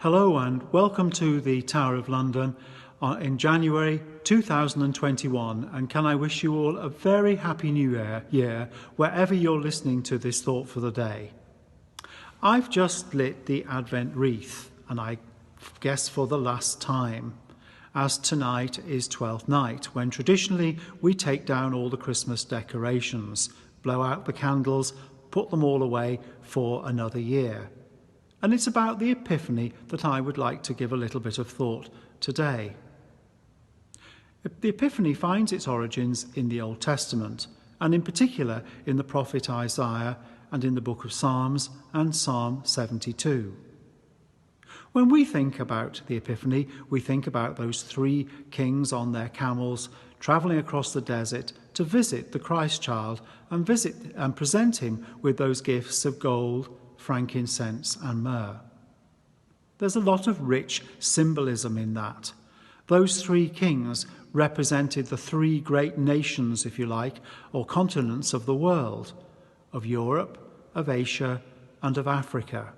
Hello and welcome to the Tower of London in January 2021, and can I wish you all a very happy new year wherever you're listening to this thought for the day. I've just lit the Advent wreath, and I guess for the last time, as tonight is Twelfth Night, when traditionally we take down all the Christmas decorations, blow out the candles, put them all away for another year. And it's about the Epiphany that I would like to give a little bit of thought today. The Epiphany finds its origins in the Old Testament, and in particular in the prophet Isaiah and in the book of Psalms and Psalm 72. When we think about the Epiphany, we think about those three kings on their camels travelling across the desert to visit the Christ child and present him with those gifts of gold, frankincense and myrrh. There's a lot of rich symbolism in that. Those three kings represented the three great nations, if you like, or continents of the world, of Europe, of Asia and of Africa.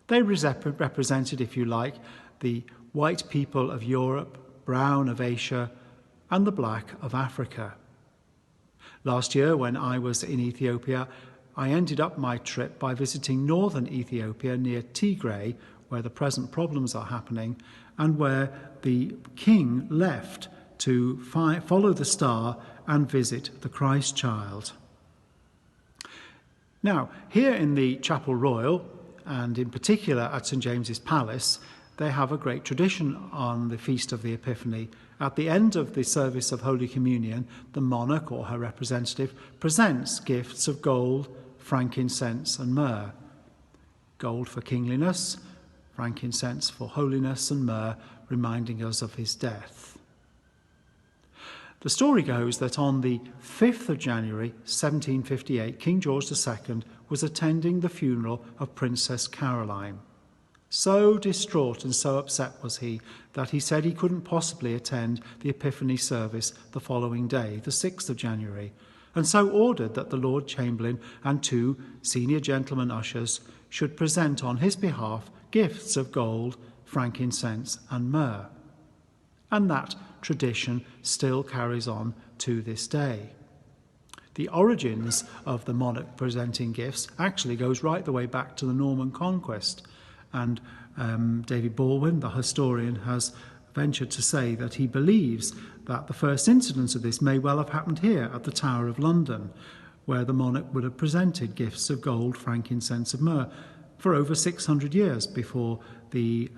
They represented, if you like, the white people of Europe, brown of Asia and the black of Africa. Last year when I was in Ethiopia, I ended up my trip by visiting northern Ethiopia near Tigray, where the present problems are happening, and where the king left to follow the star and visit the Christ child. Now, here in the Chapel Royal, and in particular at St James's Palace, they have a great tradition on the Feast of the Epiphany. At the end of the service of Holy Communion, the monarch or her representative presents gifts of gold, frankincense and myrrh. Gold for kingliness, frankincense for holiness and myrrh reminding us of his death. The story goes that on the 5th of January 1758, King George II was attending the funeral of Princess Caroline. So distraught and so upset was he that he said he couldn't possibly attend the Epiphany service the following day, the 6th of January, and so ordered that the Lord Chamberlain and two senior gentlemen ushers should present on his behalf gifts of gold, frankincense and myrrh. And that tradition still carries on to this day. The origins of the monarch presenting gifts actually goes right the way back to the Norman conquest, and David Baldwin, the historian, has ventured to say that he believes that the first incidence of this may well have happened here at the Tower of London, where the monarch would have presented gifts of gold, frankincense and myrrh for over 600 years before the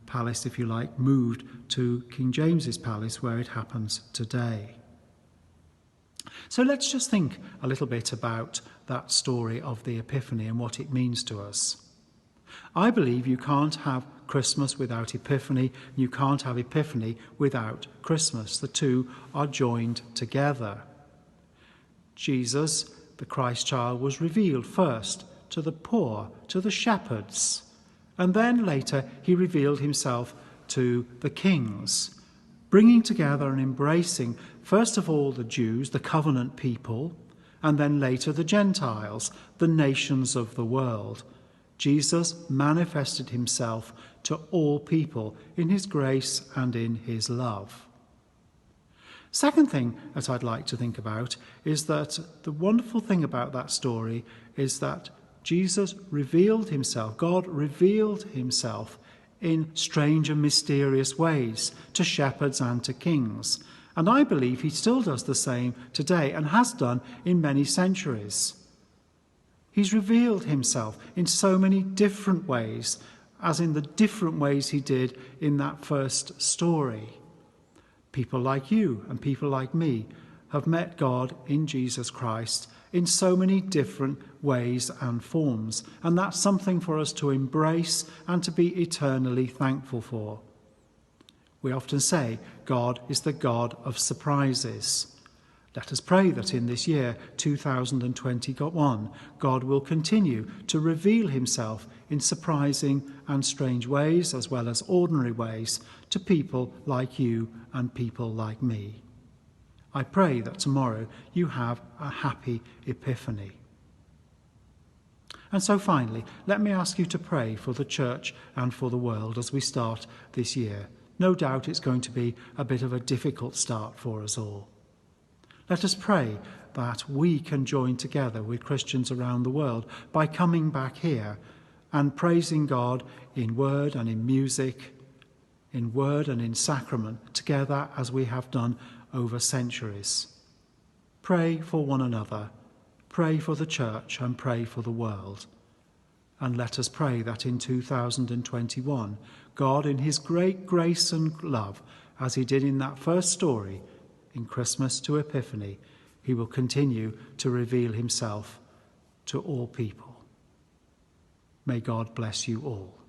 palace, if you like, moved to King James's Palace, where it happens today. So let's just think a little bit about that story of the Epiphany and what it means to us. I believe you can't have Christmas without Epiphany. You can't have Epiphany without Christmas. The two are joined together. Jesus, the Christ child, was revealed first to the poor, to the shepherds, and then later he revealed himself to the kings, bringing together and embracing first of all the Jews, the covenant people, and then later the Gentiles, the nations of the world. Jesus manifested himself to all people in his grace and in his love. Second thing that I'd like to think about is that the wonderful thing about that story is that Jesus revealed himself, God revealed himself in strange and mysterious ways to shepherds and to kings. And I believe he still does the same today and has done in many centuries. He's revealed himself in so many different ways, as in the different ways he did in that first story. People like you and people like me have met God in Jesus Christ in so many different ways and forms, and that's something for us to embrace and to be eternally thankful for. We often say God is the God of surprises. Let us pray that in this year, 2021, God will continue to reveal himself in surprising and strange ways, as well as ordinary ways, to people like you and people like me. I pray that tomorrow you have a happy Epiphany. And so finally, let me ask you to pray for the church and for the world as we start this year. No doubt it's going to be a bit of a difficult start for us all. Let us pray that we can join together with Christians around the world by coming back here and praising God in word and in music, in word and in sacrament, together as we have done over centuries. Pray for one another, pray for the church, and pray for the world. And let us pray that in 2021, God, in his great grace and love, as he did in that first story, in Christmas to Epiphany, he will continue to reveal himself to all people. May God bless you all.